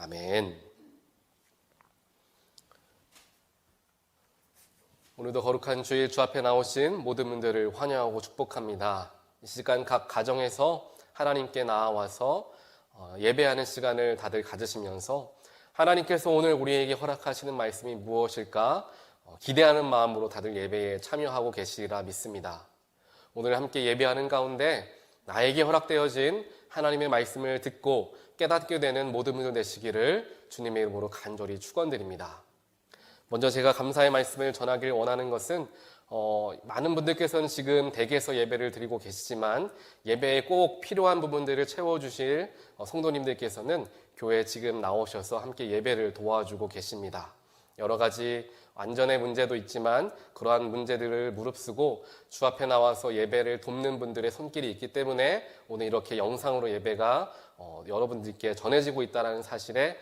아멘. 오늘도 거룩한 주일 주 앞에 나오신 모든 분들을 환영하고 축복합니다. 이 시간 각 가정에서 하나님께 나아와서 예배하는 시간을 다들 가지시면서 하나님께서 오늘 우리에게 허락하시는 말씀이 무엇일까 기대하는 마음으로 다들 예배에 참여하고 계시리라 믿습니다. 오늘 함께 예배하는 가운데 나에게 허락되어진 하나님의 말씀을 듣고 깨닫게 되는 모든 분들 되시기를 주님의 이름으로 간절히 축원드립니다. 먼저 제가 감사의 말씀을 전하길 원하는 것은 많은 분들께서는 지금 댁에서 예배를 드리고 계시지만 예배에 꼭 필요한 부분들을 채워주실 성도님들께서는 교회에 지금 나오셔서 함께 예배를 도와주고 계십니다. 여러 가지 안전의 문제도 있지만 그러한 문제들을 무릅쓰고 주 앞에 나와서 예배를 돕는 분들의 손길이 있기 때문에 오늘 이렇게 영상으로 예배가 여러분들께 전해지고 있다는 사실에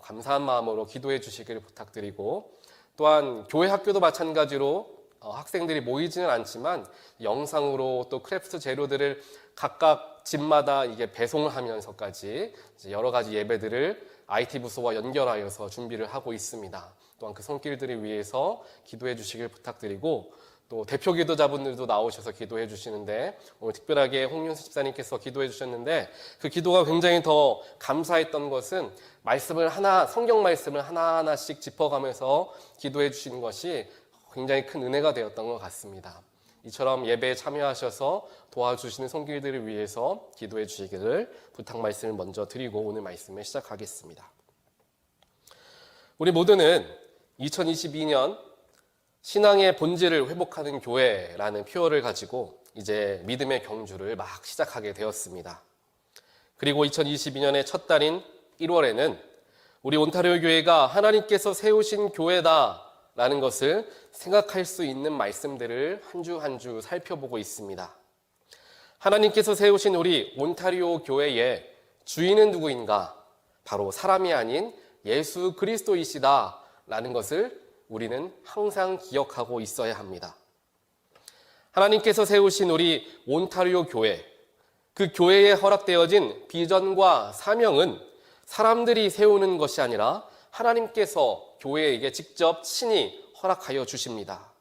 감사한 마음으로 기도해 주시기를 부탁드리고, 또한 교회 학교도 마찬가지로 학생들이 모이지는 않지만 영상으로 또 크래프트 재료들을 각각 집마다 이게 배송을 하면서까지 여러 가지 예배들을 IT 부서와 연결하여서 준비를 하고 있습니다. 또한 그 손길들을 위해서 기도해 주시길 부탁드리고, 또 대표 기도자분들도 나오셔서 기도해 주시는데 오늘 특별하게 홍윤수 집사님께서 기도해 주셨는데 그 기도가 굉장히 더 감사했던 것은 성경 말씀을 하나하나씩 짚어가면서 기도해 주시는 것이 굉장히 큰 은혜가 되었던 것 같습니다. 이처럼 예배에 참여하셔서 도와주시는 손길들을 위해서 기도해 주시기를 부탁 말씀을 먼저 드리고 오늘 말씀을 시작하겠습니다. 우리 모두는 2022년 신앙의 본질을 회복하는 교회라는 표어를 가지고 이제 믿음의 경주를 막 시작하게 되었습니다. 그리고 2022년의 첫 달인 1월에는 우리 온타리오 교회가 하나님께서 세우신 교회다라는 것을 생각할 수 있는 말씀들을 한 주 한 주 살펴보고 있습니다. 하나님께서 세우신 우리 온타리오 교회의 주인은 누구인가? 바로 사람이 아닌 예수 그리스도이시다라는 것을 우리는 항상 기억하고 있어야 합니다. 하나님께서 세우신 우리 온타리오 교회, 그 교회에 허락되어진 비전과 사명은 사람들이 세우는 것이 아니라 하나님께서 교회에게 직접 친히 허락하여 주십니다.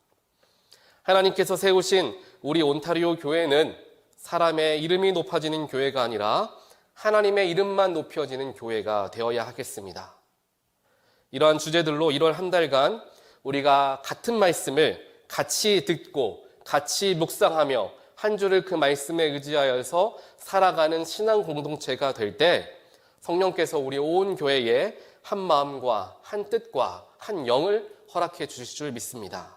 하나님께서 세우신 우리 온타리오 교회는 사람의 이름이 높아지는 교회가 아니라 하나님의 이름만 높여지는 교회가 되어야 하겠습니다. 이러한 주제들로 1월 한 달간 우리가 같은 말씀을 같이 듣고 같이 묵상하며 한 주를 그 말씀에 의지하여서 살아가는 신앙 공동체가 될 때 성령께서 우리 온 교회에 한 마음과 한 뜻과 한 영을 허락해 주실 줄 믿습니다.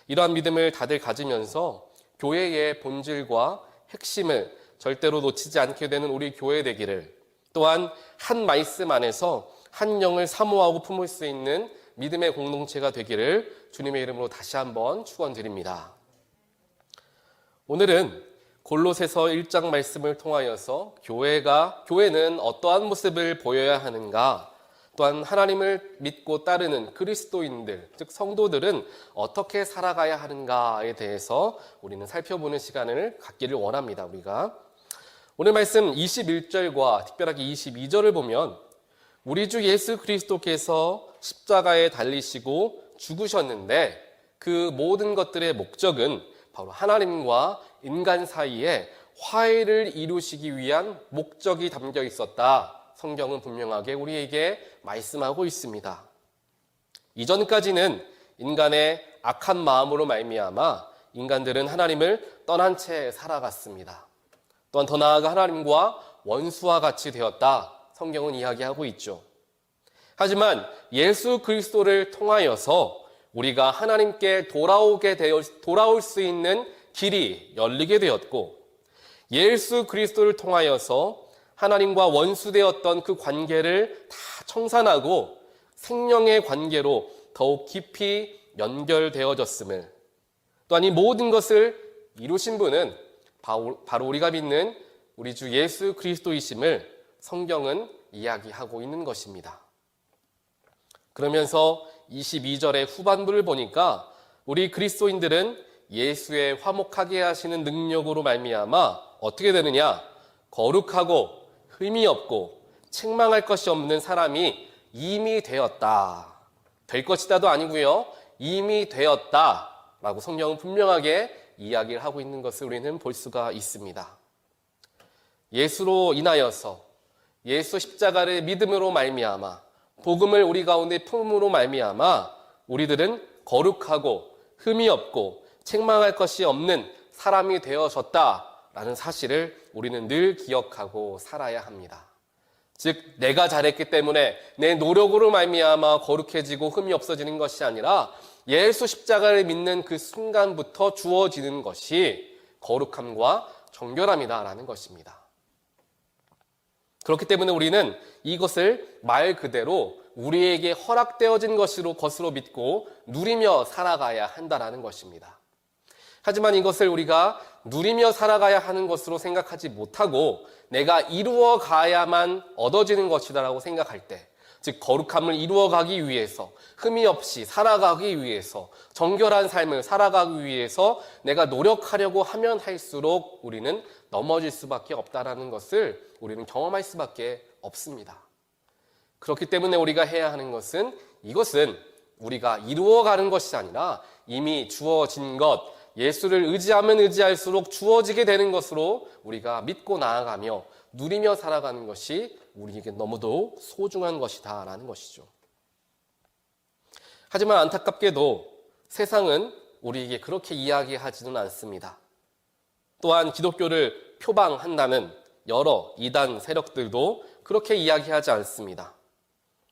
이러한 믿음을 다들 가지면서 교회의 본질과 핵심을 절대로 놓치지 않게 되는 우리 교회 되기를, 또한 한 말씀 안에서 한 영을 사모하고 품을 수 있는 믿음의 공동체가 되기를 주님의 이름으로 다시 한번 축원드립니다. 오늘은 골로새서 1장 말씀을 통하여서 교회는 어떠한 모습을 보여야 하는가, 또한 하나님을 믿고 따르는 그리스도인들, 즉 성도들은 어떻게 살아가야 하는가에 대해서 우리는 살펴보는 시간을 갖기를 원합니다. 우리가 오늘 말씀 21절과 특별하게 22절을 보면 우리 주 예수 그리스도께서 십자가에 달리시고 죽으셨는데 그 모든 것들의 목적은 바로 하나님과 인간 사이에 화해를 이루시기 위한 목적이 담겨 있었다. 성경은 분명하게 우리에게 말씀하고 있습니다. 이전까지는 인간의 악한 마음으로 말미암아 인간들은 하나님을 떠난 채 살아갔습니다. 또한 더 나아가 하나님과 원수와 같이 되었다. 성경은 이야기하고 있죠. 하지만 예수 그리스도를 통하여서 우리가 하나님께 돌아올 수 있는 길이 열리게 되었고, 예수 그리스도를 통하여서 하나님과 원수되었던 그 관계를 다 청산하고 생명의 관계로 더욱 깊이 연결되어졌음을, 또한 이 모든 것을 이루신 분은 바로 우리가 믿는 우리 주 예수 그리스도이심을 성경은 이야기하고 있는 것입니다. 그러면서 22절의 후반부를 보니까 우리 그리스도인들은 예수의 화목하게 하시는 능력으로 말미암아 어떻게 되느냐? 거룩하고 흠이 없고 책망할 것이 없는 사람이 이미 되었다. 될 것이다도 아니고요. 이미 되었다라고 성경은 분명하게 이야기를 하고 있는 것을 우리는 볼 수가 있습니다. 예수로 인하여서 예수 십자가를 믿음으로 말미암아 복음을 우리 가운데 품음으로 말미암아 우리들은 거룩하고 흠이 없고 책망할 것이 없는 사람이 되어졌다라는 사실을 우리는 늘 기억하고 살아야 합니다. 즉 내가 잘했기 때문에 내 노력으로 말미암아 거룩해지고 흠이 없어지는 것이 아니라 예수 십자가를 믿는 그 순간부터 주어지는 것이 거룩함과 정결함이다라는 것입니다. 그렇기 때문에 우리는 이것을 말 그대로 우리에게 허락되어진 것으로 믿고 누리며 살아가야 한다라는 것입니다. 하지만 이것을 우리가 누리며 살아가야 하는 것으로 생각하지 못하고 내가 이루어 가야만 얻어지는 것이다라고 생각할 때, 즉 거룩함을 이루어 가기 위해서, 흠이 없이 살아가기 위해서, 정결한 삶을 살아가기 위해서 내가 노력하려고 하면 할수록 우리는 넘어질 수밖에 없다라는 것을 우리는 경험할 수밖에 없습니다. 그렇기 때문에 우리가 해야 하는 것은 이것은 우리가 이루어가는 것이 아니라 이미 주어진 것, 예수를 의지하면 의지할수록 주어지게 되는 것으로 우리가 믿고 나아가며 누리며 살아가는 것이 우리에게 너무도 소중한 것이다 라는 것이죠. 하지만 안타깝게도 세상은 우리에게 그렇게 이야기하지는 않습니다. 또한 기독교를 표방한다는 여러 이단 세력들도 그렇게 이야기하지 않습니다.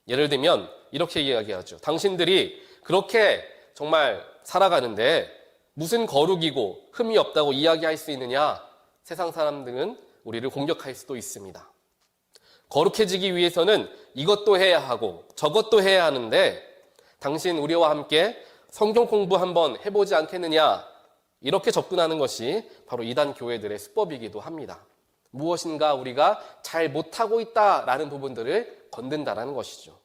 예를 들면 이렇게 이야기하죠. 당신들이 그렇게 정말 살아가는데 무슨 거룩이고 흠이 없다고 이야기할 수 있느냐? 세상 사람들은 우리를 공격할 수도 있습니다. 거룩해지기 위해서는 이것도 해야 하고 저것도 해야 하는데 당신 우리와 함께 성경 공부 한번 해보지 않겠느냐? 이렇게 접근하는 것이 바로 이단 교회들의 수법이기도 합니다. 무엇인가 우리가 잘 못하고 있다라는 부분들을 건든다라는 것이죠.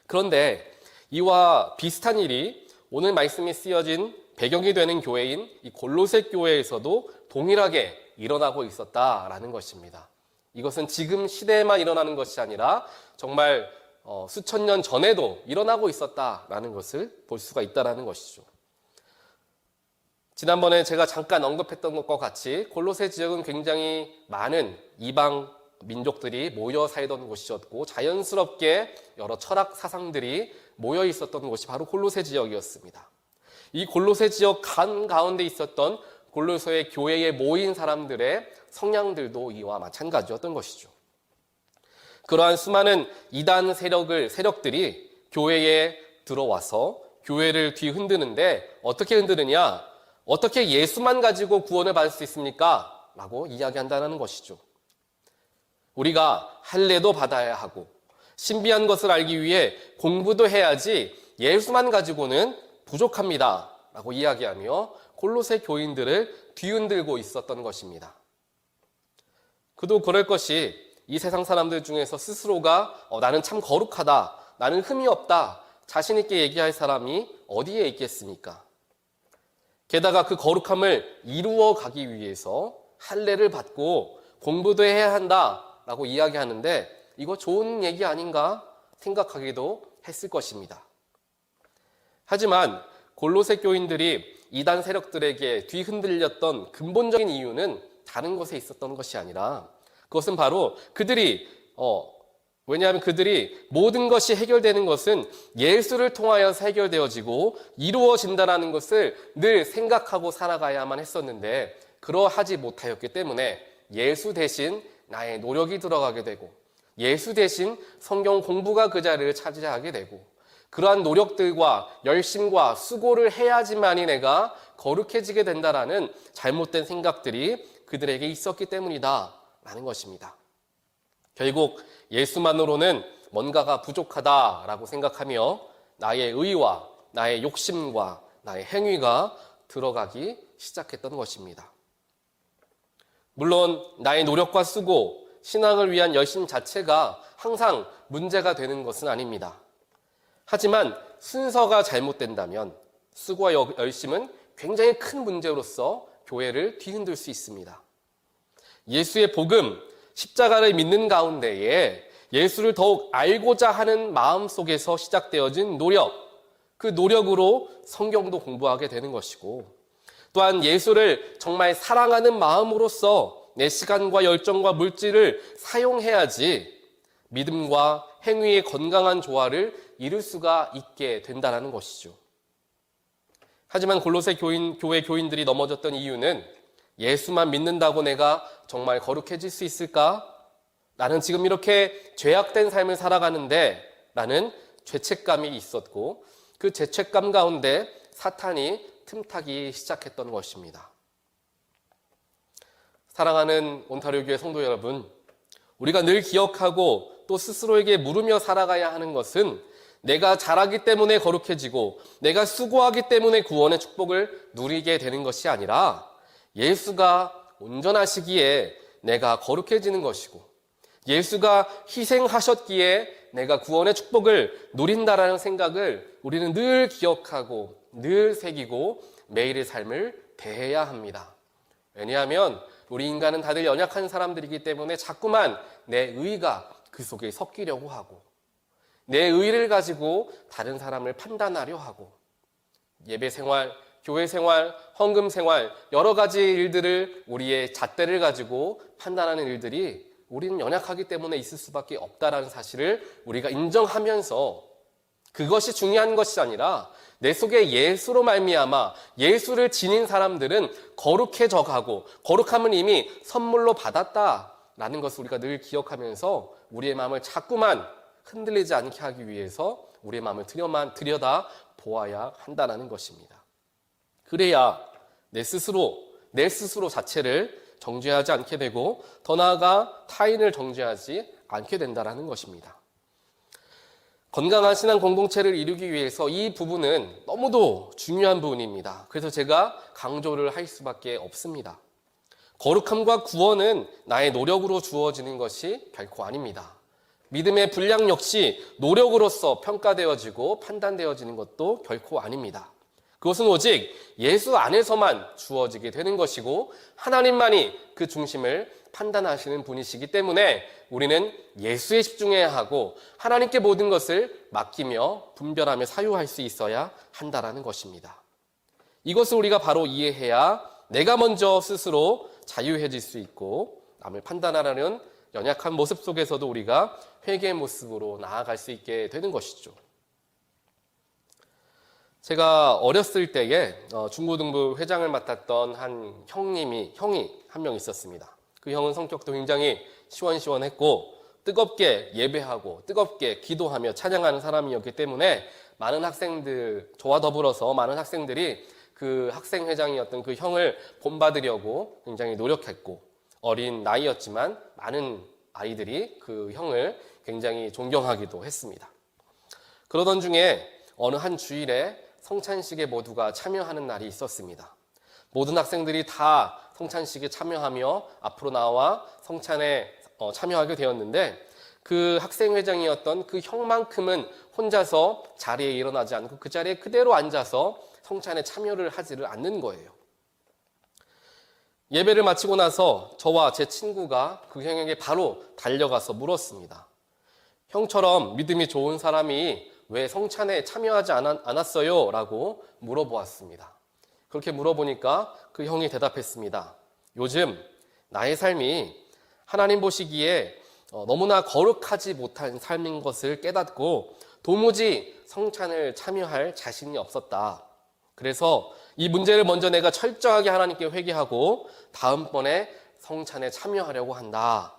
그런데 이와 비슷한 일이 오늘 말씀이 쓰여진 배경이 되는 교회인 이 골로새 교회에서도 동일하게 일어나고 있었다라는 것입니다. 이것은 지금 시대에만 일어나는 것이 아니라 정말 수천 년 전에도 일어나고 있었다라는 것을 볼 수가 있다라는 것이죠. 지난번에 제가 잠깐 언급했던 것과 같이 골로새 지역은 굉장히 많은 이방 민족들이 모여 살던 곳이었고 자연스럽게 여러 철학 사상들이 모여 있었던 곳이 바로 골로새 지역이었습니다. 이 골로새 지역 가운데 있었던 골로새 교회에 모인 사람들의 성향들도 이와 마찬가지였던 것이죠. 그러한 수많은 이단 세력들이 교회에 들어와서 교회를 뒤흔드는데 어떻게 흔드느냐? 어떻게 예수만 가지고 구원을 받을 수 있습니까? 라고 이야기한다는 것이죠. 우리가 할례도 받아야 하고 신비한 것을 알기 위해 공부도 해야지 예수만 가지고는 부족합니다. 라고 이야기하며 골로새 교인들을 뒤흔들고 있었던 것입니다. 그도 그럴 것이 이 세상 사람들 중에서 스스로가 나는 참 거룩하다, 나는 흠이 없다, 자신 있게 얘기할 사람이 어디에 있겠습니까? 게다가 그 거룩함을 이루어 가기 위해서 할례를 받고 공부도 해야 한다라고 이야기하는데 이거 좋은 얘기 아닌가 생각하기도 했을 것입니다. 하지만 골로새 교인들이 이단 세력들에게 뒤흔들렸던 근본적인 이유는 다른 것에 있었던 것이 아니라 그것은 바로 왜냐하면 그들이 모든 것이 해결되는 것은 예수를 통하여서 해결되어지고 이루어진다는 것을 늘 생각하고 살아가야만 했었는데 그러하지 못하였기 때문에 예수 대신 나의 노력이 들어가게 되고 예수 대신 성경 공부가 그 자리를 차지하게 되고 그러한 노력들과 열심과 수고를 해야지만이 내가 거룩해지게 된다라는 잘못된 생각들이 그들에게 있었기 때문이다 라는 것입니다. 결국 예수만으로는 뭔가가 부족하다라고 생각하며 나의 의와 나의 욕심과 나의 행위가 들어가기 시작했던 것입니다. 물론 나의 노력과 수고, 신앙을 위한 열심 자체가 항상 문제가 되는 것은 아닙니다. 하지만 순서가 잘못된다면 수고와 열심은 굉장히 큰 문제로서 교회를 뒤흔들 수 있습니다. 예수의 복음, 십자가를 믿는 가운데에 예수를 더욱 알고자 하는 마음 속에서 시작되어진 노력, 그 노력으로 성경도 공부하게 되는 것이고, 또한 예수를 정말 사랑하는 마음으로서 내 시간과 열정과 물질을 사용해야지 믿음과 행위의 건강한 조화를 이룰 수가 있게 된다는 것이죠. 하지만 골로새 교회 교인들이 넘어졌던 이유는 예수만 믿는다고 내가 정말 거룩해질 수 있을까? 나는 지금 이렇게 죄악된 삶을 살아가는데 라는 죄책감이 있었고, 그 죄책감 가운데 사탄이 틈타기 시작했던 것입니다. 사랑하는 온타리오 교회 성도 여러분, 우리가 늘 기억하고 또 스스로에게 물으며 살아가야 하는 것은 내가 잘하기 때문에 거룩해지고 내가 수고하기 때문에 구원의 축복을 누리게 되는 것이 아니라 예수가 온전하시기에 내가 거룩해지는 것이고, 예수가 희생하셨기에 내가 구원의 축복을 누린다라는 생각을 우리는 늘 기억하고 늘 새기고 매일의 삶을 대해야 합니다. 왜냐하면 우리 인간은 다들 연약한 사람들이기 때문에 자꾸만 내 의가 그 속에 섞이려고 하고, 내 의를 가지고 다른 사람을 판단하려 하고, 예배 생활, 교회 생활, 헌금 생활, 여러 가지 일들을 우리의 잣대를 가지고 판단하는 일들이 우리는 연약하기 때문에 있을 수밖에 없다라는 사실을 우리가 인정하면서, 그것이 중요한 것이 아니라 내 속에 예수로 말미암아 예수를 지닌 사람들은 거룩해져 가고 거룩함은 이미 선물로 받았다라는 것을 우리가 늘 기억하면서 우리의 마음을 자꾸만 흔들리지 않게 하기 위해서 우리의 마음을 들여다 보아야 한다는 것입니다. 그래야 내 스스로 자체를 정죄하지 않게 되고 더 나아가 타인을 정죄하지 않게 된다는 것입니다. 건강한 신앙 공동체를 이루기 위해서 이 부분은 너무도 중요한 부분입니다. 그래서 제가 강조를 할 수밖에 없습니다. 거룩함과 구원은 나의 노력으로 주어지는 것이 결코 아닙니다. 믿음의 분량 역시 노력으로서 평가되어지고 판단되어지는 것도 결코 아닙니다. 그것은 오직 예수 안에서만 주어지게 되는 것이고 하나님만이 그 중심을 판단하시는 분이시기 때문에 우리는 예수에 집중해야 하고 하나님께 모든 것을 맡기며 분별하며 사유할 수 있어야 한다는 것입니다. 이것을 우리가 바로 이해해야 내가 먼저 스스로 자유해질 수 있고 남을 판단하라는 연약한 모습 속에서도 우리가 회개의 모습으로 나아갈 수 있게 되는 것이죠. 제가 어렸을 때에 중고등부 회장을 맡았던 형이 한 명 있었습니다. 그 형은 성격도 굉장히 시원시원했고 뜨겁게 예배하고 뜨겁게 기도하며 찬양하는 사람이었기 때문에 많은 학생들, 저와 더불어서 많은 학생들이 그 학생회장이었던 그 형을 본받으려고 굉장히 노력했고, 어린 나이였지만 많은 아이들이 그 형을 굉장히 존경하기도 했습니다. 그러던 중에 어느 한 주일에 성찬식에 모두가 참여하는 날이 있었습니다. 모든 학생들이 다 성찬식에 참여하며 앞으로 나와 성찬에 참여하게 되었는데, 그 학생회장이었던 그 형만큼은 혼자서 자리에 일어나지 않고 그 자리에 그대로 앉아서 성찬에 참여를 하지를 않는 거예요. 예배를 마치고 나서 저와 제 친구가 그 형에게 바로 달려가서 물었습니다. 형처럼 믿음이 좋은 사람이 왜 성찬에 참여하지 않았어요? 라고 물어보았습니다. 그렇게 물어보니까 그 형이 대답했습니다. 요즘 나의 삶이 하나님 보시기에 너무나 거룩하지 못한 삶인 것을 깨닫고 도무지 성찬을 참여할 자신이 없었다. 그래서 이 문제를 먼저 내가 철저하게 하나님께 회개하고 다음번에 성찬에 참여하려고 한다.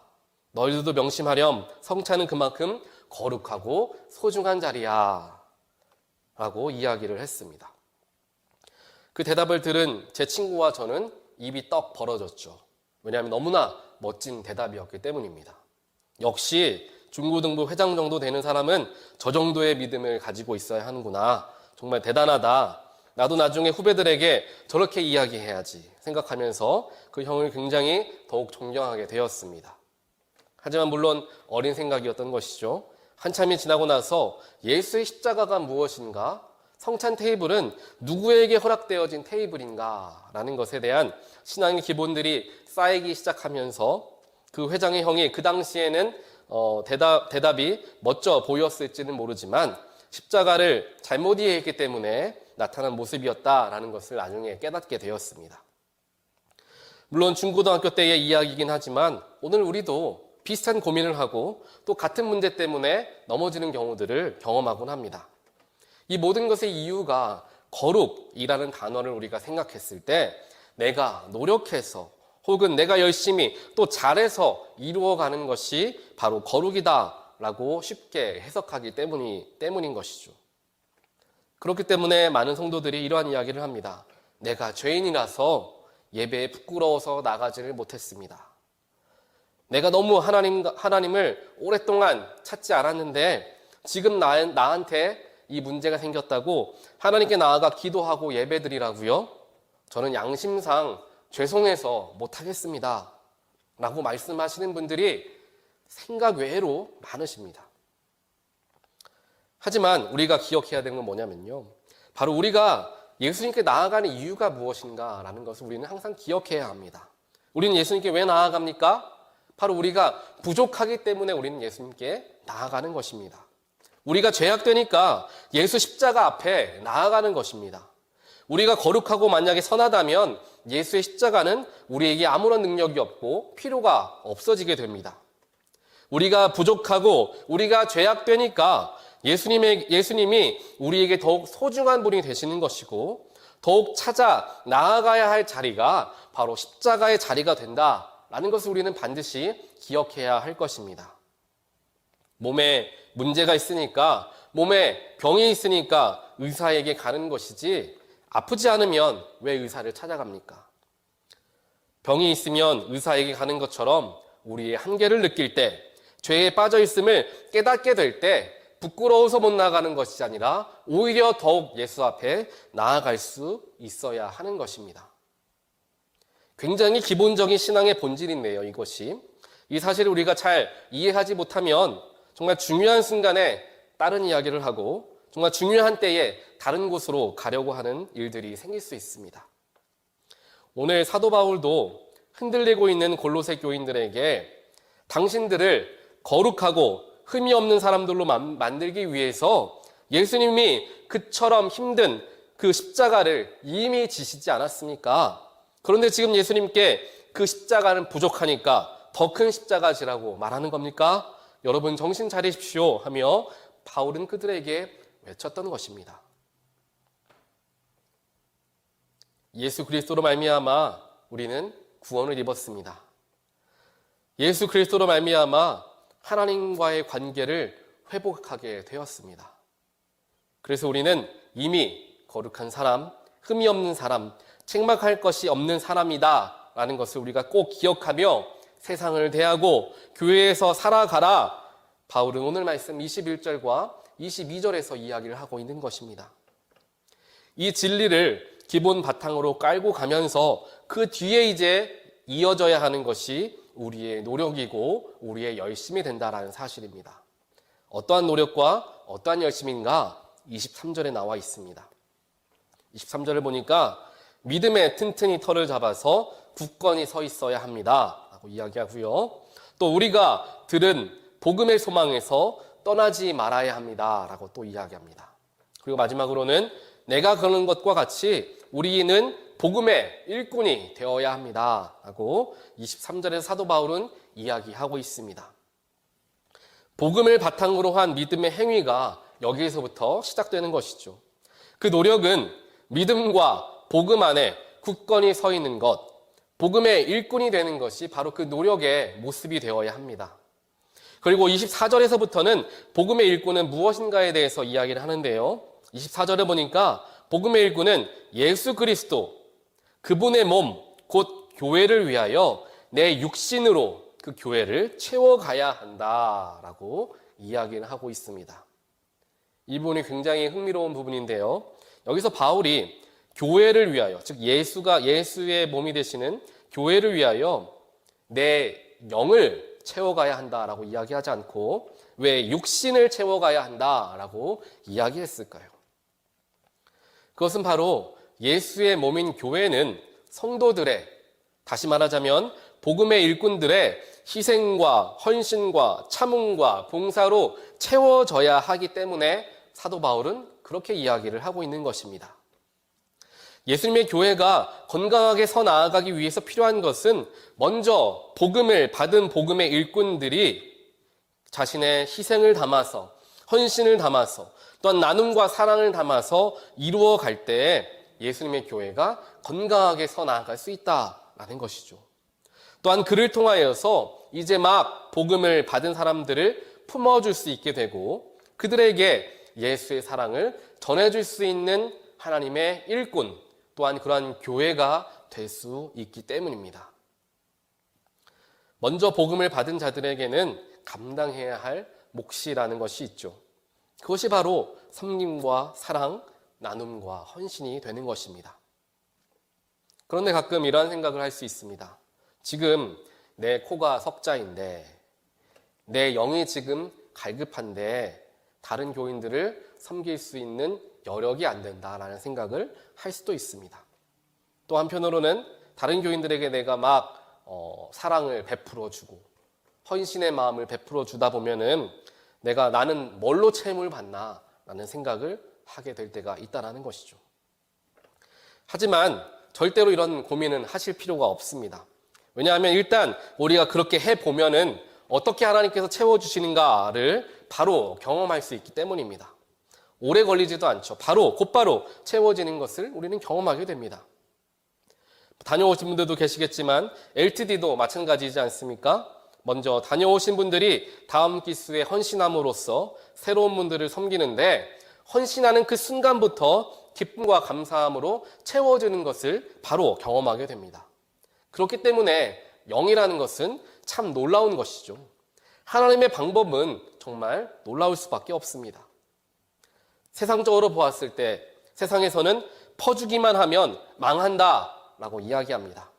너희들도 명심하렴. 성찬은 그만큼 거룩하고 소중한 자리야. 라고 이야기를 했습니다. 그 대답을 들은 제 친구와 저는 입이 떡 벌어졌죠. 왜냐하면 너무나 멋진 대답이었기 때문입니다. 역시 중고등부 회장 정도 되는 사람은 저 정도의 믿음을 가지고 있어야 하는구나. 정말 대단하다. 나도 나중에 후배들에게 저렇게 이야기해야지 생각하면서 그 형을 굉장히 더욱 존경하게 되었습니다. 하지만 물론 어린 생각이었던 것이죠. 한참이 지나고 나서 예수의 십자가가 무엇인가? 성찬 테이블은 누구에게 허락되어진 테이블인가? 라는 것에 대한 신앙의 기본들이 쌓이기 시작하면서 그 회장의 형이 그 당시에는 대답이 멋져 보였을지는 모르지만 십자가를 잘못 이해했기 때문에 나타난 모습이었다라는 것을 나중에 깨닫게 되었습니다. 물론 중고등학교 때의 이야기이긴 하지만 오늘 우리도 비슷한 고민을 하고 또 같은 문제 때문에 넘어지는 경우들을 경험하곤 합니다. 이 모든 것의 이유가 거룩이라는 단어를 우리가 생각했을 때 내가 노력해서 혹은 내가 열심히 또 잘해서 이루어가는 것이 바로 거룩이다라고 쉽게 해석하기 때문인 것이죠. 그렇기 때문에 많은 성도들이 이러한 이야기를 합니다. 내가 죄인이라서 예배에 부끄러워서 나가지를 못했습니다. 내가 너무 하나님을 오랫동안 찾지 않았는데 지금 나한테 이 문제가 생겼다고 하나님께 나아가 기도하고 예배드리라고요? 저는 양심상 죄송해서 못하겠습니다. 라고 말씀하시는 분들이 생각 외로 많으십니다. 하지만 우리가 기억해야 되는 건 뭐냐면요. 바로 우리가 예수님께 나아가는 이유가 무엇인가라는 것을 우리는 항상 기억해야 합니다. 우리는 예수님께 왜 나아갑니까? 바로 우리가 부족하기 때문에 우리는 예수님께 나아가는 것입니다. 우리가 죄악되니까 예수 십자가 앞에 나아가는 것입니다. 우리가 거룩하고 만약에 선하다면 예수의 십자가는 우리에게 아무런 능력이 없고 필요가 없어지게 됩니다. 우리가 부족하고 우리가 죄악되니까 예수님이 우리에게 더욱 소중한 분이 되시는 것이고 더욱 찾아 나아가야 할 자리가 바로 십자가의 자리가 된다라는 것을 우리는 반드시 기억해야 할 것입니다. 몸에 문제가 있으니까, 몸에 병이 있으니까 의사에게 가는 것이지 아프지 않으면 왜 의사를 찾아갑니까? 병이 있으면 의사에게 가는 것처럼 우리의 한계를 느낄 때, 죄에 빠져 있음을 깨닫게 될 때 부끄러워서 못 나가는 것이 아니라 오히려 더욱 예수 앞에 나아갈 수 있어야 하는 것입니다. 굉장히 기본적인 신앙의 본질인데요, 이것이. 이 사실을 우리가 잘 이해하지 못하면 정말 중요한 순간에 다른 이야기를 하고 정말 중요한 때에 다른 곳으로 가려고 하는 일들이 생길 수 있습니다. 오늘 사도 바울도 흔들리고 있는 골로새 교인들에게 당신들을 거룩하고 흠이 없는 사람들로 만들기 위해서 예수님이 그처럼 힘든 그 십자가를 이미 지시지 않았습니까? 그런데 지금 예수님께 그 십자가는 부족하니까 더 큰 십자가 지라고 말하는 겁니까? 여러분 정신 차리십시오 하며 바울은 그들에게 외쳤던 것입니다. 예수 그리스도로 말미암아 우리는 구원을 입었습니다. 예수 그리스도로 말미암아 하나님과의 관계를 회복하게 되었습니다. 그래서 우리는 이미 거룩한 사람, 흠이 없는 사람, 책망할 것이 없는 사람이다 라는 것을 우리가 꼭 기억하며 세상을 대하고 교회에서 살아가라. 바울은 오늘 말씀 21절과 22절에서 이야기를 하고 있는 것입니다. 이 진리를 기본 바탕으로 깔고 가면서 그 뒤에 이제 이어져야 하는 것이 우리의 노력이고 우리의 열심이 된다라는 사실입니다. 어떠한 노력과 어떠한 열심인가 23절에 나와 있습니다. 23절을 보니까 믿음에 튼튼히 털을 잡아서 굳건히 서 있어야 합니다 라고 이야기하고요. 또 우리가 들은 복음의 소망에서 떠나지 말아야 합니다 라고 또 이야기합니다. 그리고 마지막으로는 내가 그러는 것과 같이 우리는 복음의 일꾼이 되어야 합니다 라고 23절에서 사도 바울은 이야기하고 있습니다. 복음을 바탕으로 한 믿음의 행위가 여기에서부터 시작되는 것이죠. 그 노력은 믿음과 복음 안에 굳건히 서 있는 것, 복음의 일꾼이 되는 것이 바로 그 노력의 모습이 되어야 합니다. 그리고 24절에서부터는 복음의 일꾼은 무엇인가에 대해서 이야기를 하는데요. 24절에 보니까 복음의 일꾼은 예수 그리스도, 그분의 몸, 곧 교회를 위하여 내 육신으로 그 교회를 채워가야 한다라고 이야기를 하고 있습니다. 이 부분이 굉장히 흥미로운 부분인데요. 여기서 바울이 교회를 위하여, 즉 예수의 몸이 되시는 교회를 위하여 내 영을 채워가야 한다라고 이야기하지 않고 왜 육신을 채워가야 한다라고 이야기했을까요? 그것은 바로 예수의 몸인 교회는 성도들의, 다시 말하자면 복음의 일꾼들의 희생과 헌신과 참음과 봉사로 채워져야 하기 때문에 사도 바울은 그렇게 이야기를 하고 있는 것입니다. 예수님의 교회가 건강하게 서 나아가기 위해서 필요한 것은 먼저 복음을 받은 복음의 일꾼들이 자신의 희생을 담아서 헌신을 담아서 또한 나눔과 사랑을 담아서 이루어 갈 때에 예수님의 교회가 건강하게 서 나아갈 수 있다라는 것이죠. 또한 그를 통하여서 이제 막 복음을 받은 사람들을 품어줄 수 있게 되고 그들에게 예수의 사랑을 전해줄 수 있는 하나님의 일꾼 또한 그러한 교회가 될 수 있기 때문입니다. 먼저 복음을 받은 자들에게는 감당해야 할 몫이라는 것이 있죠. 그것이 바로 섬김과 사랑, 나눔과 헌신이 되는 것입니다. 그런데 가끔 이러한 생각을 할 수 있습니다. 지금 내 코가 석자인데 내 영이 지금 갈급한데 다른 교인들을 섬길 수 있는 여력이 안 된다라는 생각을 할 수도 있습니다. 또 한편으로는 다른 교인들에게 내가 막 사랑을 베풀어 주고 헌신의 마음을 베풀어 주다 보면은 나는 뭘로 채움을 받나 라는 생각을 하게 될 때가 있다라는 것이죠. 하지만 절대로 이런 고민은 하실 필요가 없습니다. 왜냐하면 일단 우리가 그렇게 해보면은 어떻게 하나님께서 채워주시는가를 바로 경험할 수 있기 때문입니다. 오래 걸리지도 않죠. 곧바로 채워지는 것을 우리는 경험하게 됩니다. 다녀오신 분들도 계시겠지만 LTD도 마찬가지이지 않습니까? 먼저 다녀오신 분들이 다음 기수에 헌신함으로써 새로운 분들을 섬기는데 헌신하는 그 순간부터 기쁨과 감사함으로 채워지는 것을 바로 경험하게 됩니다. 그렇기 때문에 영이라는 것은 참 놀라운 것이죠. 하나님의 방법은 정말 놀라울 수밖에 없습니다. 세상적으로 보았을 때 세상에서는 퍼주기만 하면 망한다라고 이야기합니다.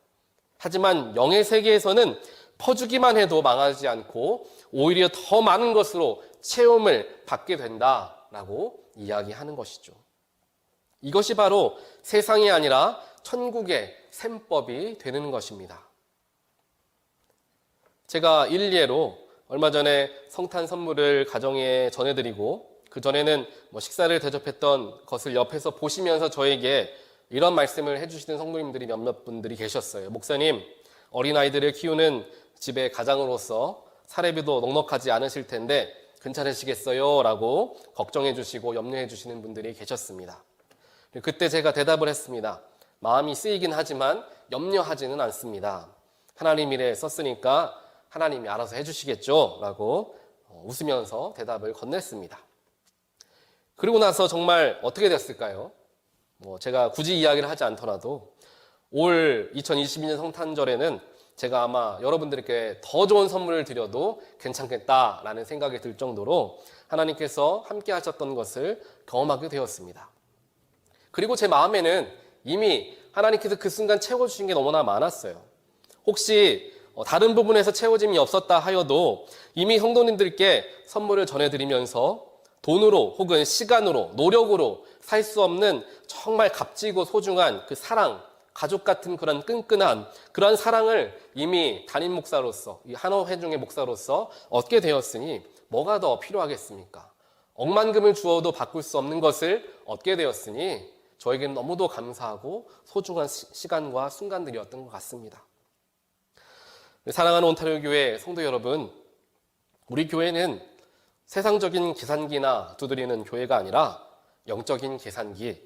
하지만 영의 세계에서는 퍼주기만 해도 망하지 않고 오히려 더 많은 것으로 체험을 받게 된다라고 이야기하는 것이죠. 이것이 바로 세상이 아니라 천국의 셈법이 되는 것입니다. 제가 일례로 얼마 전에 성탄 선물을 가정에 전해드리고 그전에는 식사를 대접했던 것을 옆에서 보시면서 저에게 이런 말씀을 해주시는 성도님들이 몇몇 분들이 계셨어요. 목사님, 어린아이들을 키우는 집의 가장으로서 사례비도 넉넉하지 않으실 텐데 괜찮으시겠어요? 라고 걱정해 주시고 염려해 주시는 분들이 계셨습니다. 그때 제가 대답을 했습니다. 마음이 쓰이긴 하지만 염려하지는 않습니다. 하나님 일에 썼으니까 하나님이 알아서 해주시겠죠? 라고 웃으면서 대답을 건넸습니다. 그리고 나서 정말 어떻게 됐을까요? 제가 굳이 이야기를 하지 않더라도 올 2022년 성탄절에는 제가 아마 여러분들께 더 좋은 선물을 드려도 괜찮겠다라는 생각이 들 정도로 하나님께서 함께 하셨던 것을 경험하게 되었습니다. 그리고 제 마음에는 이미 하나님께서 그 순간 채워주신 게 너무나 많았어요. 혹시 다른 부분에서 채워짐이 없었다 하여도 이미 성도님들께 선물을 전해드리면서 돈으로 혹은 시간으로 노력으로 살 수 없는 정말 값지고 소중한 그 사랑, 가족 같은 그런 끈끈한 그런 사랑을 이미 담임 목사로서 이 한화회중의 목사로서 얻게 되었으니 뭐가 더 필요하겠습니까? 억만금을 주어도 바꿀 수 없는 것을 얻게 되었으니 저에게는 너무도 감사하고 소중한 시간과 순간들이었던 것 같습니다. 사랑하는 온타리오 교회 성도 여러분, 우리 교회는 세상적인 계산기나 두드리는 교회가 아니라 영적인 계산기,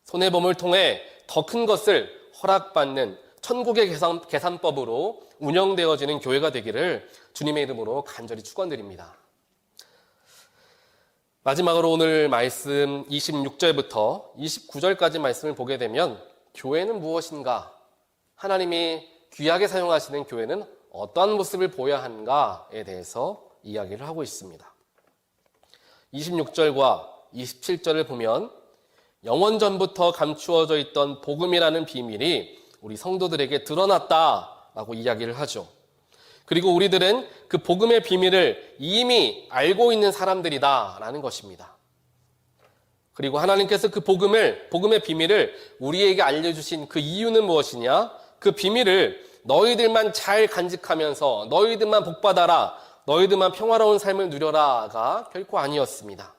손해범을 통해 더 큰 것을 허락받는 천국의 계산법으로 운영되어지는 교회가 되기를 주님의 이름으로 간절히 축원드립니다. 마지막으로 오늘 말씀 26절부터 29절까지 말씀을 보게 되면 교회는 무엇인가? 하나님이 귀하게 사용하시는 교회는 어떠한 모습을 보여야 하는가에 대해서 이야기를 하고 있습니다. 26절과 27절을 보면 영원전부터 감추어져 있던 복음이라는 비밀이 우리 성도들에게 드러났다라고 이야기를 하죠. 그리고 우리들은 그 복음의 비밀을 이미 알고 있는 사람들이다라는 것입니다. 그리고 하나님께서 그 복음의 비밀을 우리에게 알려주신 그 이유는 무엇이냐? 그 비밀을 너희들만 잘 간직하면서 너희들만 복받아라, 너희들만 평화로운 삶을 누려라가 결코 아니었습니다.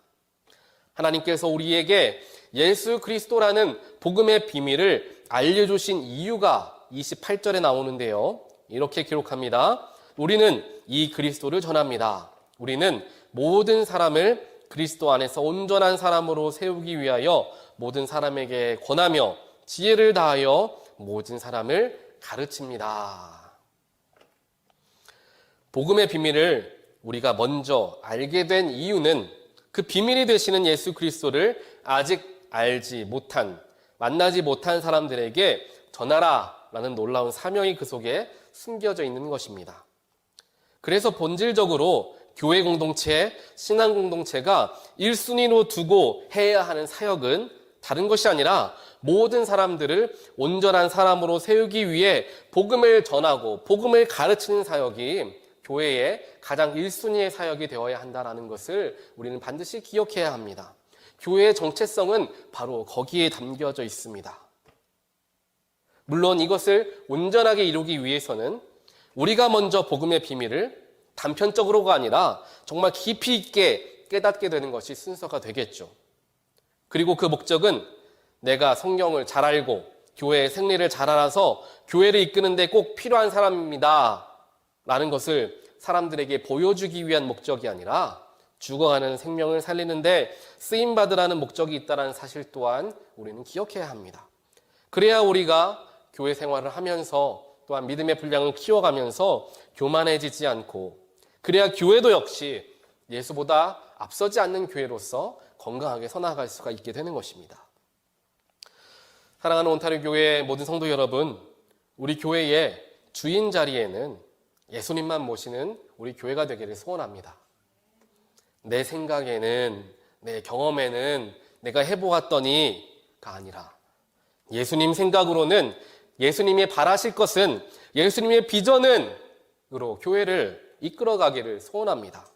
하나님께서 우리에게 예수 그리스도라는 복음의 비밀을 알려주신 이유가 28절에 나오는데요. 이렇게 기록합니다. 우리는 이 그리스도를 전합니다. 우리는 모든 사람을 그리스도 안에서 온전한 사람으로 세우기 위하여 모든 사람에게 권하며 지혜를 다하여 모든 사람을 가르칩니다. 복음의 비밀을 우리가 먼저 알게 된 이유는 그 비밀이 되시는 예수 그리스도를 아직 알지 못한, 만나지 못한 사람들에게 전하라라는 놀라운 사명이 그 속에 숨겨져 있는 것입니다. 그래서 본질적으로 교회 공동체, 신앙 공동체가 1순위로 두고 해야 하는 사역은 다른 것이 아니라 모든 사람들을 온전한 사람으로 세우기 위해 복음을 전하고 복음을 가르치는 사역이 교회의 가장 1순위의 사역이 되어야 한다는 것을 우리는 반드시 기억해야 합니다. 교회의 정체성은 바로 거기에 담겨져 있습니다. 물론 이것을 온전하게 이루기 위해서는 우리가 먼저 복음의 비밀을 단편적으로가 아니라 정말 깊이 있게 깨닫게 되는 것이 순서가 되겠죠. 그리고 그 목적은 내가 성경을 잘 알고 교회의 생리를 잘 알아서 교회를 이끄는 데 꼭 필요한 사람입니다 라는 것을 사람들에게 보여주기 위한 목적이 아니라 죽어가는 생명을 살리는데 쓰임받으라는 목적이 있다는 사실 또한 우리는 기억해야 합니다. 그래야 우리가 교회 생활을 하면서 또한 믿음의 분량을 키워가면서 교만해지지 않고, 그래야 교회도 역시 예수보다 앞서지 않는 교회로서 건강하게 서나갈 수가 있게 되는 것입니다. 사랑하는 온타리오 교회의 모든 성도 여러분, 우리 교회의 주인 자리에는 예수님만 모시는 우리 교회가 되기를 소원합니다. 내 생각에는, 내 경험에는, 내가 해보았더니가 아니라 예수님 생각으로는, 예수님이 바라실 것은, 예수님의 비전은으로 교회를 이끌어가기를 소원합니다.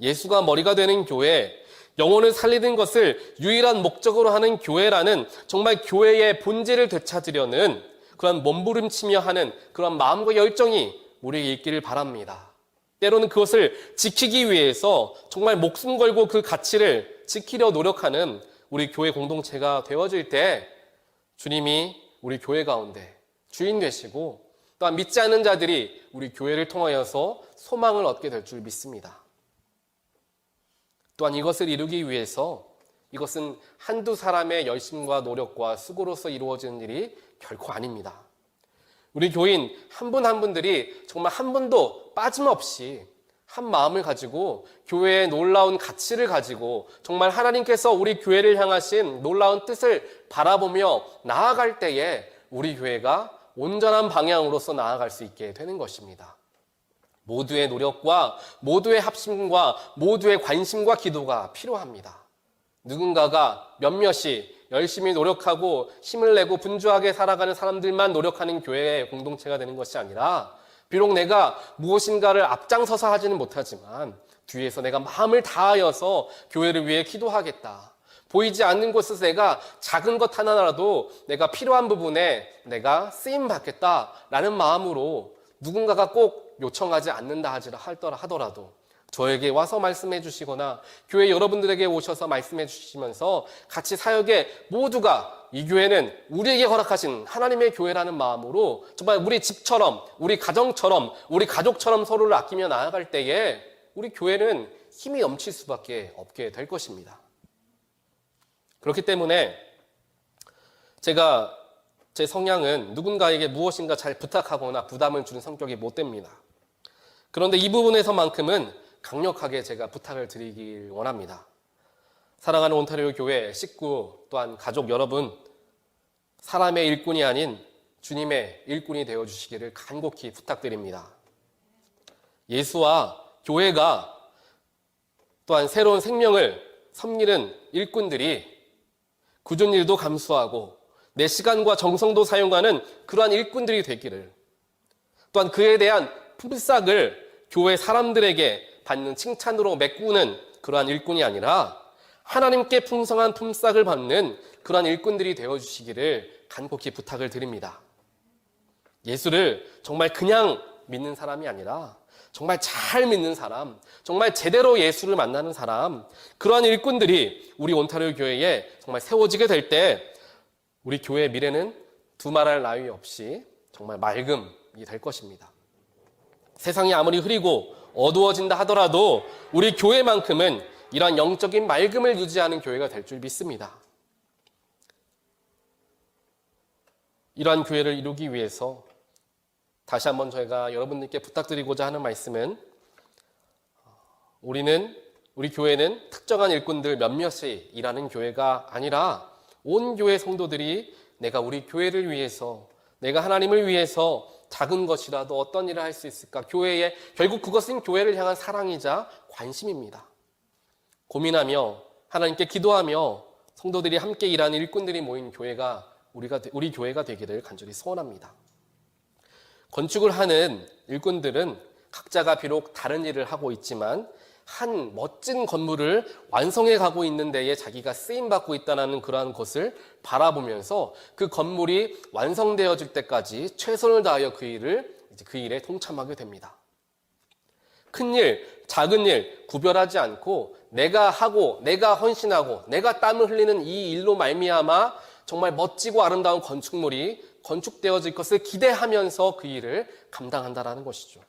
예수가 머리가 되는 교회, 영혼을 살리는 것을 유일한 목적으로 하는 교회라는 정말 교회의 본질을 되찾으려는 그런 몸부림치며 하는 그런 마음과 열정이 우리에게 있기를 바랍니다. 때로는 그것을 지키기 위해서 정말 목숨 걸고 그 가치를 지키려 노력하는 우리 교회 공동체가 되어질 때 주님이 우리 교회 가운데 주인 되시고 또한 믿지 않는 자들이 우리 교회를 통하여서 소망을 얻게 될 줄 믿습니다. 또한 이것을 이루기 위해서 이것은 한두 사람의 열심과 노력과 수고로서 이루어지는 일이 결코 아닙니다. 우리 교인 한 분 한 분들이 정말 한 분도 빠짐없이 한 마음을 가지고 교회의 놀라운 가치를 가지고 정말 하나님께서 우리 교회를 향하신 놀라운 뜻을 바라보며 나아갈 때에 우리 교회가 온전한 방향으로서 나아갈 수 있게 되는 것입니다. 모두의 노력과 모두의 합심과 모두의 관심과 기도가 필요합니다. 누군가가 몇몇이 열심히 노력하고 힘을 내고 분주하게 살아가는 사람들만 노력하는 교회의 공동체가 되는 것이 아니라, 비록 내가 무엇인가를 앞장서서 하지는 못하지만 뒤에서 내가 마음을 다하여서 교회를 위해 기도하겠다, 보이지 않는 곳에서 내가 작은 것 하나라도 내가 필요한 부분에 내가 쓰임받겠다라는 마음으로 누군가가 꼭 요청하지 않는다 하더라도 저에게 와서 말씀해 주시거나 교회 여러분들에게 오셔서 말씀해 주시면서 같이 사역에 모두가 이 교회는 우리에게 허락하신 하나님의 교회라는 마음으로 정말 우리 집처럼, 우리 가정처럼, 우리 가족처럼 서로를 아끼며 나아갈 때에 우리 교회는 힘이 넘칠 수밖에 없게 될 것입니다. 그렇기 때문에 제가 제 성향은 누군가에게 무엇인가 잘 부탁하거나 부담을 주는 성격이 못 됩니다. 그런데 이 부분에서만큼은 강력하게 제가 부탁을 드리길 원합니다. 사랑하는 온타리오 교회 식구 또한 가족 여러분, 사람의 일꾼이 아닌 주님의 일꾼이 되어주시기를 간곡히 부탁드립니다. 예수와 교회가 또한 새로운 생명을 섬기는 일꾼들이 굳은 일도 감수하고 내 시간과 정성도 사용하는 그러한 일꾼들이 되기를, 또한 그에 대한 품삯을 교회 사람들에게 받는 칭찬으로 메꾸는 그러한 일꾼이 아니라 하나님께 풍성한 품삯을 받는 그러한 일꾼들이 되어주시기를 간곡히 부탁을 드립니다. 예수를 정말 그냥 믿는 사람이 아니라 정말 잘 믿는 사람, 정말 제대로 예수를 만나는 사람, 그러한 일꾼들이 우리 온타리오 교회에 정말 세워지게 될 때 우리 교회의 미래는 두말할 나위 없이 정말 맑음이 될 것입니다. 세상이 아무리 흐리고 어두워진다 하더라도 우리 교회만큼은 이러한 영적인 맑음을 유지하는 교회가 될 줄 믿습니다. 이러한 교회를 이루기 위해서 다시 한번 저희가 여러분들께 부탁드리고자 하는 말씀은 우리 교회는 특정한 일꾼들 몇몇이 일하는 교회가 아니라 온 교회 성도들이 내가 우리 교회를 위해서, 내가 하나님을 위해서 작은 것이라도 어떤 일을 할 수 있을까? 결국 그것은 교회를 향한 사랑이자 관심입니다. 고민하며 하나님께 기도하며 성도들이 함께 일하는 일꾼들이 모인 교회가 우리 교회가 되기를 간절히 소원합니다. 건축을 하는 일꾼들은 각자가 비록 다른 일을 하고 있지만 한 멋진 건물을 완성해 가고 있는 데에 자기가 쓰임받고 있다는 그러한 것을 바라보면서 그 건물이 완성되어질 때까지 최선을 다하여 그 일에 동참하게 됩니다. 큰 일, 작은 일 구별하지 않고 내가 하고 내가 헌신하고 내가 땀을 흘리는 이 일로 말미암아 정말 멋지고 아름다운 건축물이 건축되어질 것을 기대하면서 그 일을 감당한다라는 것이죠.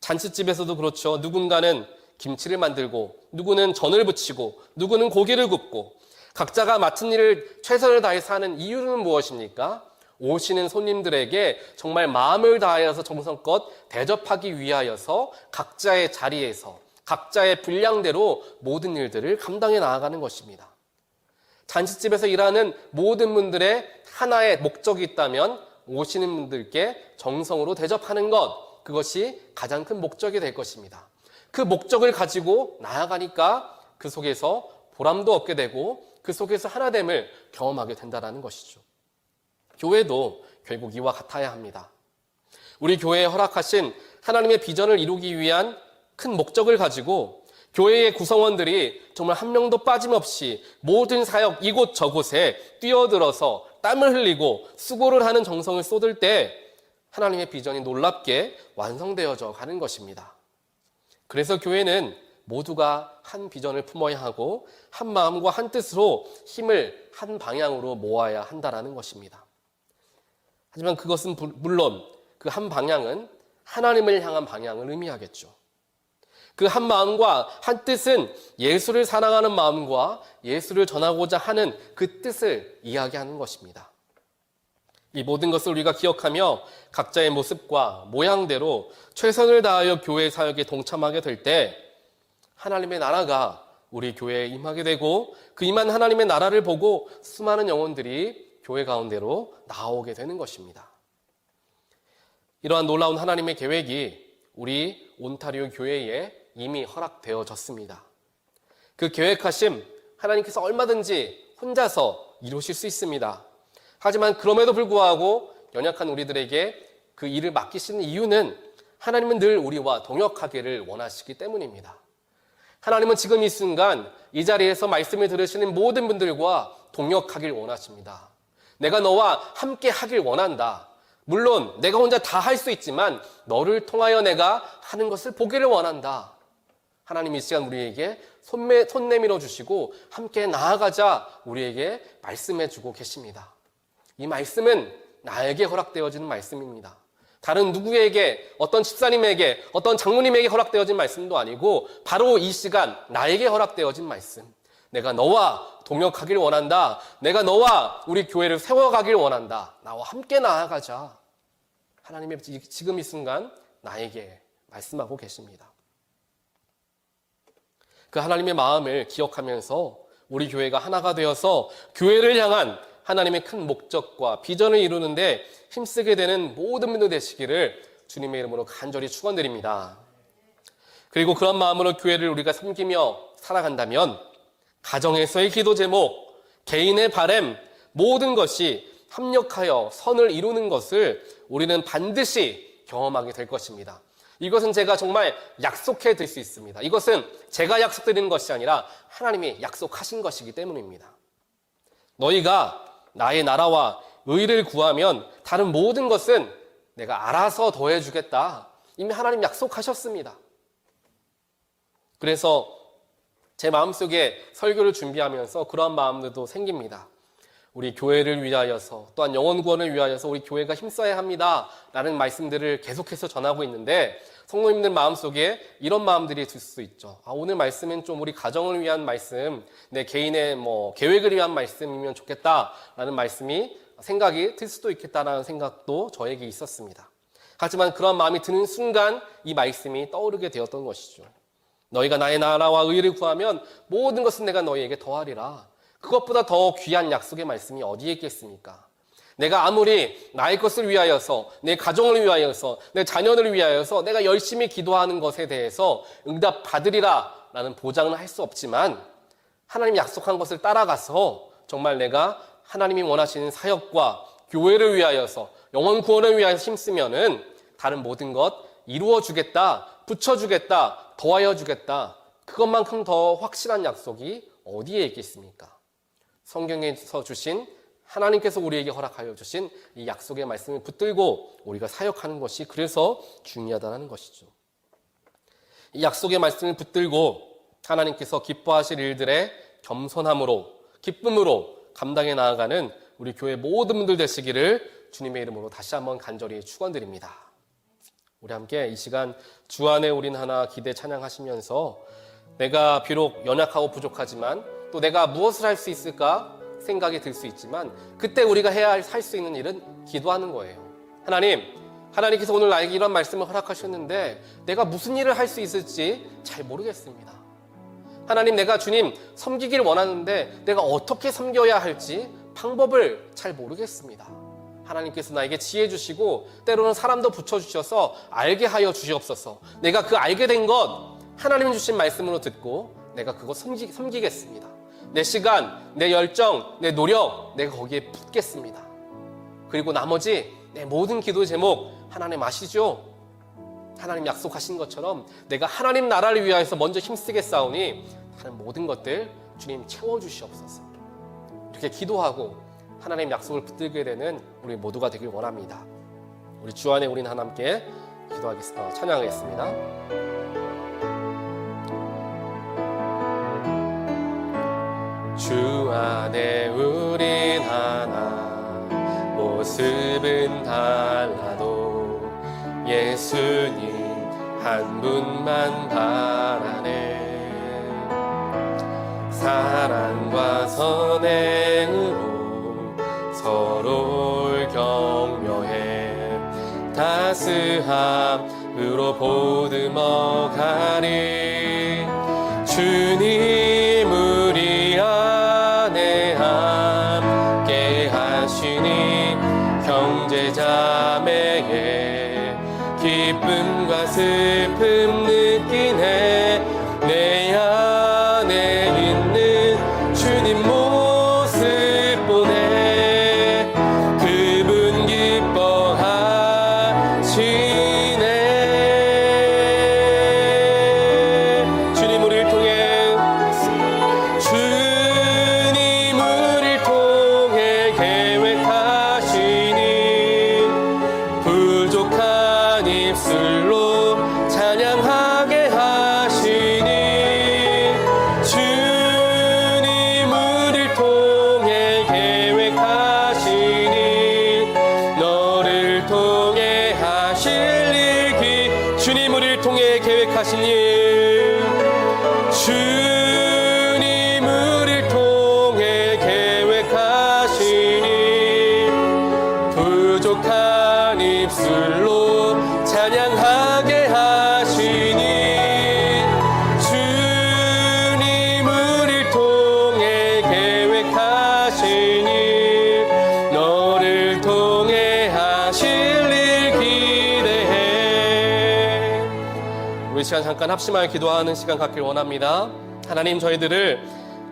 잔치집에서도 그렇죠. 누군가는 김치를 만들고 누구는 전을 부치고 누구는 고기를 굽고 각자가 맡은 일을 최선을 다해서 하는 이유는 무엇입니까? 오시는 손님들에게 정말 마음을 다하여서 정성껏 대접하기 위하여서 각자의 자리에서 각자의 분량대로 모든 일들을 감당해 나아가는 것입니다. 잔치집에서 일하는 모든 분들의 하나의 목적이 있다면 오시는 분들께 정성으로 대접하는 것, 그것이 가장 큰 목적이 될 것입니다. 그 목적을 가지고 나아가니까 그 속에서 보람도 얻게 되고 그 속에서 하나됨을 경험하게 된다는 것이죠. 교회도 결국 이와 같아야 합니다. 우리 교회에 허락하신 하나님의 비전을 이루기 위한 큰 목적을 가지고 교회의 구성원들이 정말 한 명도 빠짐없이 모든 사역 이곳저곳에 뛰어들어서 땀을 흘리고 수고를 하는 정성을 쏟을 때 하나님의 비전이 놀랍게 완성되어져 가는 것입니다. 그래서 교회는 모두가 한 비전을 품어야 하고 한 마음과 한 뜻으로 힘을 한 방향으로 모아야 한다는 것입니다. 하지만 그것은 물론 그 한 방향은 하나님을 향한 방향을 의미하겠죠. 그 한 마음과 한 뜻은 예수를 사랑하는 마음과 예수를 전하고자 하는 그 뜻을 이야기하는 것입니다. 이 모든 것을 우리가 기억하며 각자의 모습과 모양대로 최선을 다하여 교회 사역에 동참하게 될 때 하나님의 나라가 우리 교회에 임하게 되고 그 임한 하나님의 나라를 보고 수많은 영혼들이 교회 가운데로 나오게 되는 것입니다. 이러한 놀라운 하나님의 계획이 우리 온타리오 교회에 이미 허락되어졌습니다. 그 계획하심 하나님께서 얼마든지 혼자서 이루실 수 있습니다. 하지만 그럼에도 불구하고 연약한 우리들에게 그 일을 맡기시는 이유는 하나님은 늘 우리와 동역하기를 원하시기 때문입니다. 하나님은 지금 이 순간 이 자리에서 말씀을 들으시는 모든 분들과 동역하길 원하십니다. 내가 너와 함께 하길 원한다. 물론 내가 혼자 다 할 수 있지만 너를 통하여 내가 하는 것을 보기를 원한다. 하나님 이 시간 우리에게 손 내밀어 주시고 함께 나아가자 우리에게 말씀해 주고 계십니다. 이 말씀은 나에게 허락되어지는 말씀입니다. 다른 누구에게, 어떤 집사님에게, 어떤 장로님에게 허락되어진 말씀도 아니고 바로 이 시간 나에게 허락되어진 말씀. 내가 너와 동역하길 원한다. 내가 너와 우리 교회를 세워가길 원한다. 나와 함께 나아가자. 하나님의 지금 이 순간 나에게 말씀하고 계십니다. 그 하나님의 마음을 기억하면서 우리 교회가 하나가 되어서 교회를 향한 하나님의 큰 목적과 비전을 이루는데 힘쓰게 되는 모든 분들 되시기를 주님의 이름으로 간절히 축원드립니다. 그리고 그런 마음으로 교회를 우리가 섬기며 살아간다면 가정에서의 기도 제목, 개인의 바램, 모든 것이 합력하여 선을 이루는 것을 우리는 반드시 경험하게 될 것입니다. 이것은 제가 정말 약속해 드릴 수 있습니다. 이것은 제가 약속드리는 것이 아니라 하나님이 약속하신 것이기 때문입니다. 너희가 나의 나라와 의를 구하면 다른 모든 것은 내가 알아서 더해주겠다. 이미 하나님 약속하셨습니다. 그래서 제 마음속에 설교를 준비하면서 그러한 마음들도 생깁니다. 우리 교회를 위하여서 또한 영혼 구원을 위하여서 우리 교회가 힘써야 합니다 라는 말씀들을 계속해서 전하고 있는데 성도님들 마음속에 이런 마음들이 들 수 있죠. 오늘 말씀은 좀 우리 가정을 위한 말씀, 내 개인의 계획을 위한 말씀이면 좋겠다라는 말씀이 생각이 들 수도 있겠다라는 생각도 저에게 있었습니다. 하지만 그런 마음이 드는 순간 이 말씀이 떠오르게 되었던 것이죠. 너희가 나의 나라와 의를 구하면 모든 것은 내가 너희에게 더하리라. 그것보다 더 귀한 약속의 말씀이 어디에 있겠습니까? 내가 아무리 나의 것을 위하여서, 내 가정을 위하여서, 내 자녀를 위하여서 내가 열심히 기도하는 것에 대해서 응답받으리라 라는 보장은 할 수 없지만 하나님 약속한 것을 따라가서 정말 내가 하나님이 원하시는 사역과 교회를 위하여서 영혼 구원을 위하여서 힘쓰면은 다른 모든 것 이루어주겠다, 붙여주겠다, 더하여주겠다. 그것만큼 더 확실한 약속이 어디에 있겠습니까? 성경에서 주신 하나님께서 우리에게 허락하여 주신 이 약속의 말씀을 붙들고 우리가 사역하는 것이 그래서 중요하다는 것이죠. 이 약속의 말씀을 붙들고 하나님께서 기뻐하실 일들의 겸손함으로 기쁨으로 감당해 나아가는 우리 교회 모든 분들 되시기를 주님의 이름으로 다시 한번 간절히 축원드립니다. 우리 함께 이 시간 주 안에 우린 하나 기대 찬양하시면서 내가 비록 연약하고 부족하지만 또 내가 무엇을 할 수 있을까 생각이 들 수 있지만 그때 우리가 할 수 있는 일은 기도하는 거예요. 하나님께서 오늘 나에게 이런 말씀을 허락하셨는데 내가 무슨 일을 할 수 있을지 잘 모르겠습니다. 하나님, 내가 주님 섬기기를 원하는데 내가 어떻게 섬겨야 할지 방법을 잘 모르겠습니다. 하나님께서 나에게 지혜 주시고 때로는 사람도 붙여주셔서 알게 하여 주시옵소서. 내가 그 알게 된 것 하나님 주신 말씀으로 듣고 내가 그거 섬기겠습니다. 내 시간, 내 열정, 내 노력 내가 거기에 붓겠습니다. 그리고 나머지 내 모든 기도 제목 하나님 아시죠? 하나님 약속하신 것처럼 내가 하나님 나라를 위하여서 먼저 힘쓰겠사오니 다른 모든 것들 주님 채워주시옵소서. 이렇게 기도하고 하나님 약속을 붙들게 되는 우리 모두가 되길 원합니다. 우리 주 안에 우린 하나님께 기도하겠습니다. 찬양하겠습니다. 주 안에 우린 하나 모습은 달라도 예수님 한 분만 바라네. 사랑과 선행으로 서로를 격려해 따스함으로 보듬어 가리. 주님 우리 안에 함께 하시니 형제자매의 기쁨과 슬픔 느끼네. 내 안에 있는 주님 모습 보네. 그분 기뻐하시네. 주님 우리를 통해 계획하시니 부족한 입술로 찬양하게 하시니. 주님 우리를 통해 계획하시니 너를 통해 하실 일 주님 우리를 통해 계획하신 일. 주님 우리를 통해 계획하시니 부족한 입술로 찬양하게 하시니. 주님 우리를 통해 계획하시니 너를 통해 하실 일 기대해. 우리 시간 잠깐 합심하여 기도하는 시간 갖길 원합니다. 하나님, 저희들을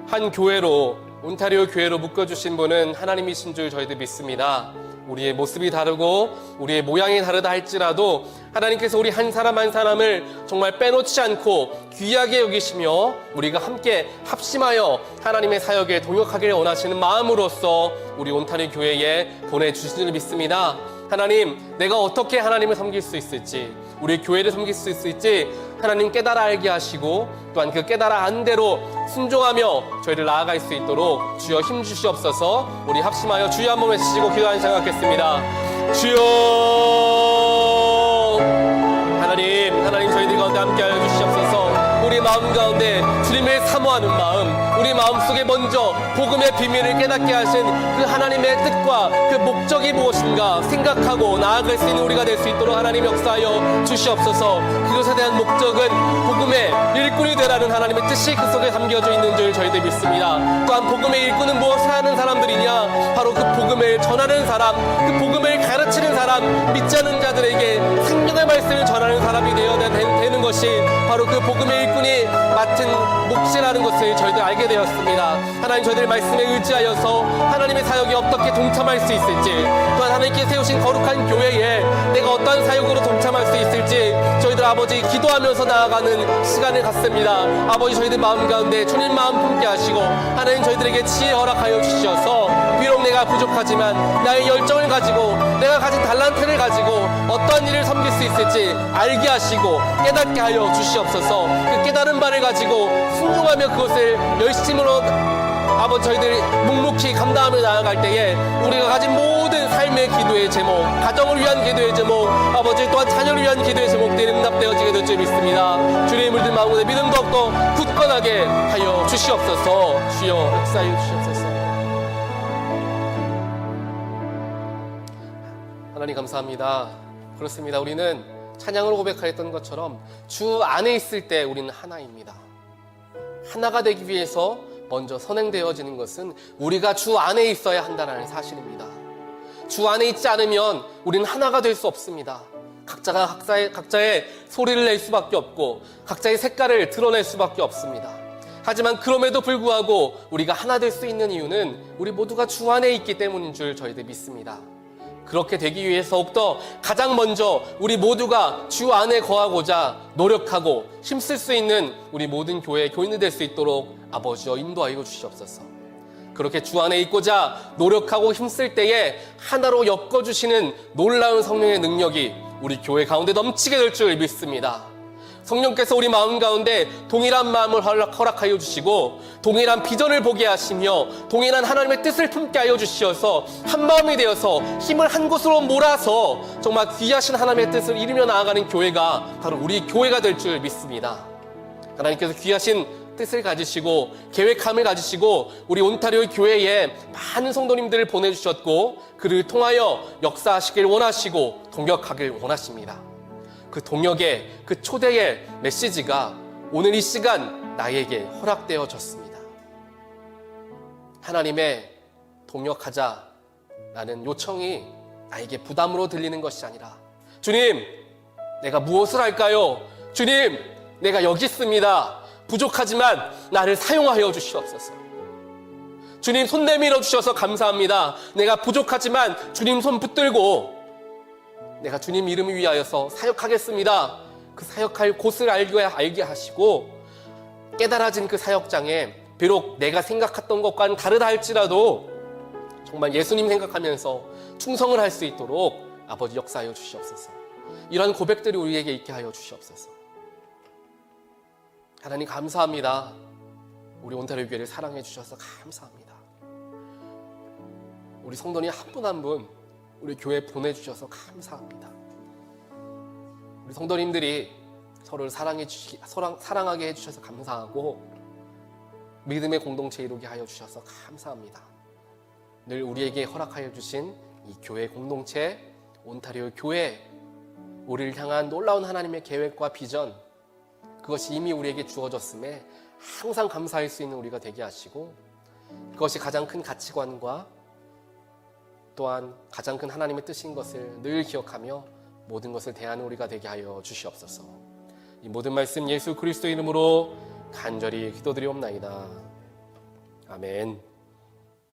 한 교회로 온타리오 교회로 묶어주신 분은 하나님이신 줄 저희들 믿습니다. 우리의 모습이 다르고 우리의 모양이 다르다 할지라도 하나님께서 우리 한 사람 한 사람을 정말 빼놓지 않고 귀하게 여기시며 우리가 함께 합심하여 하나님의 사역에 동역하기를 원하시는 마음으로써 우리 온타리 교회에 보내주신 줄 믿습니다. 하나님, 내가 어떻게 하나님을 섬길 수 있을지, 우리 교회를 섬길 수 있을지 하나님 깨달아 알게 하시고 또한 그 깨달아 안 대로 순종하며 저희를 나아갈 수 있도록 주여 힘 주시옵소서. 우리 합심하여 주여 한 번 외치시고 기도하는 시간 갖겠습니다. 주여, 하나님 저희들 가운데 함께하여 주시옵소서. 우리 마음 가운데 주님을 사모하는 마음, 우리 마음속에 먼저 복음의 비밀을 깨닫게 하신 그 하나님의 뜻과 그 목적이 무엇인가 생각하고 나아갈 수 있는 우리가 될 수 있도록 하나님 역사하여 주시옵소서. 그것에 대한 목적은 복음의 일꾼이 되라는 하나님의 뜻이 그 속에 담겨져 있는 줄 저희들 믿습니다. 또한 복음의 일꾼은 무엇을 하는 사람들이냐? 바로 그 복음을 전하는 사람, 그 복음을 가르치는 사람, 믿지 않는 자들에게 생명의 말씀을 전하는 사람이 되어야 되는 것이 바로 그 복음의 일꾼이 맡은 몫이라는 것을 저희들 알게 되었습니다. 하나님, 저희들 말씀에 의지하여서 하나님의 사역에 어떻게 동참할 수 있을지, 또한 하나님께 세우신 거룩한 교회에 내가 어떠한 사역으로 동참할 수 있을지 저희들 아버지 기도하면서 나아가는 시간을 갖습니다. 아버지, 저희들 마음 가운데 주님 마음 품게 하시고 하나님 저희들에게 지혜 허락하여 주셔서 비록 내가 부족하지만 나의 열정을 가지고 내가 가진 달란트를 가지고 어떠한 일을 섬길 수 있을지 알게 하시고 깨닫게 하여 주시옵소서. 그 깨달은 바를 가지고 순종하며 그것을 열심으로 아버지 저희들이 묵묵히 감당하며 나아갈 때에 우리가 가진 모든 삶의 기도의 제목, 가정을 위한 기도의 제목, 아버지 또한 자녀를 위한 기도의 제목들이 응답되어지게 될 줄 믿습니다. 주님의 물든 마음에 믿음 더욱더 굳건하게 하여 주시옵소서. 주여 역사하여 주시옵소서. 하나님 감사합니다. 그렇습니다. 우리는 찬양으로 고백하였던 것처럼 주 안에 있을 때 우리는 하나입니다. 하나가 되기 위해서 먼저 선행되어지는 것은 우리가 주 안에 있어야 한다는 사실입니다. 주 안에 있지 않으면 우리는 하나가 될 수 없습니다. 각자가 각자의 소리를 낼 수밖에 없고 각자의 색깔을 드러낼 수밖에 없습니다. 하지만 그럼에도 불구하고 우리가 하나 될 수 있는 이유는 우리 모두가 주 안에 있기 때문인 줄 저희들 믿습니다. 그렇게 되기 위해서 더욱더 가장 먼저 우리 모두가 주 안에 거하고자 노력하고 힘쓸 수 있는 우리 모든 교회 교인이 될 수 있도록 아버지여 인도하여 주시옵소서. 그렇게 주 안에 있고자 노력하고 힘쓸 때에 하나로 엮어주시는 놀라운 성령의 능력이 우리 교회 가운데 넘치게 될 줄 믿습니다. 성령께서 우리 마음 가운데 동일한 마음을 허락하여 주시고 동일한 비전을 보게 하시며 동일한 하나님의 뜻을 품게 하여 주시어서 한 마음이 되어서 힘을 한 곳으로 몰아서 정말 귀하신 하나님의 뜻을 이루며 나아가는 교회가 바로 우리 교회가 될 줄 믿습니다. 하나님께서 귀하신 뜻을 가지시고 계획함을 가지시고 우리 온타리오 교회에 많은 성도님들을 보내주셨고 그를 통하여 역사하시길 원하시고 동역하길 원하십니다. 그 동역의 그 초대의 메시지가 오늘 이 시간 나에게 허락되어졌습니다. 하나님의 동역하자라는 요청이 나에게 부담으로 들리는 것이 아니라 주님, 내가 무엇을 할까요? 주님, 내가 여기 있습니다. 부족하지만 나를 사용하여 주시옵소서. 주님, 손 내밀어 주셔서 감사합니다. 내가 부족하지만 주님 손 붙들고 내가 주님 이름을 위하여서 사역하겠습니다. 그 사역할 곳을 알게 하시고 깨달아진 그 사역장에 비록 내가 생각했던 것과는 다르다 할지라도 정말 예수님 생각하면서 충성을 할 수 있도록 아버지 역사하여 주시옵소서. 이러한 고백들이 우리에게 있게 하여 주시옵소서. 하나님 감사합니다. 우리 온타리오 교회를 사랑해 주셔서 감사합니다. 우리 성도님 한 분 한 분 우리 교회에 보내주셔서 감사합니다. 우리 성도님들이 서로를 사랑하게 해주셔서 감사하고 믿음의 공동체 이루게 하여 주셔서 감사합니다. 늘 우리에게 허락하여 주신 이 교회 공동체 온타리오 교회, 우리를 향한 놀라운 하나님의 계획과 비전, 그것이 이미 우리에게 주어졌음에 항상 감사할 수 있는 우리가 되게 하시고 그것이 가장 큰 가치관과 또한 가장 큰 하나님의 뜻인 것을 늘 기억하며 모든 것을 대하는 우리가 되게 하여 주시옵소서. 이 모든 말씀 예수 그리스도 이름으로 간절히 기도드리옵나이다. 아멘.